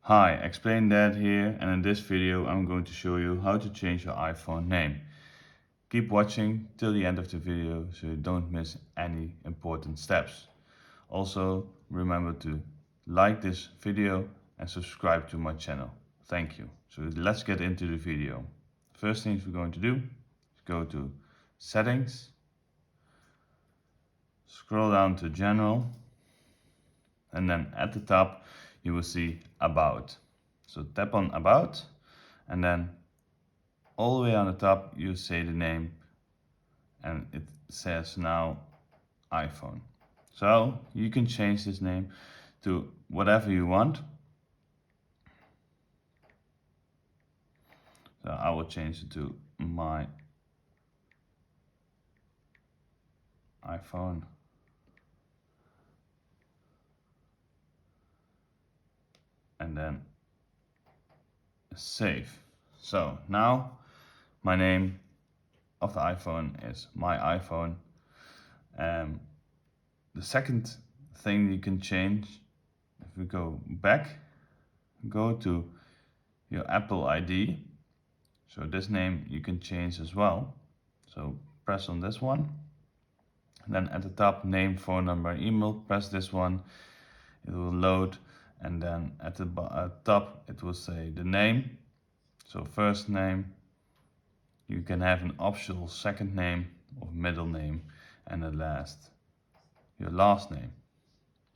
Hi, Explain Dad here, and in this video I'm going to show you how to change your iPhone name. Keep watching till the end of the video so you don't miss any important steps. Also, remember to like this video and subscribe to my channel. Thank you. So let's get into the video. First things we're going to do is go to Settings, scroll down to General, and then at the top you will see About. So tap on About, and then all the way on the top you say the name, and it says now iPhone. So you can change this name to whatever you want. So I will change it to my iPhone. And then save. So now my name of the iPhone is my iPhone. The second thing you can change, if we go back, go to your Apple ID. So this name you can change as well. So press on this one. And then at the top, name, phone number, email, press this one. It will load. And then at the top, it will say the name. So first name. You can have an optional second name or middle name, and the last, your last name.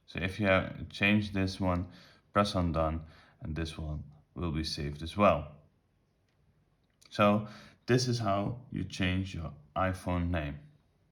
So if you have changed this one, press on done, and this one will be saved as well. So this is how you change your iPhone name.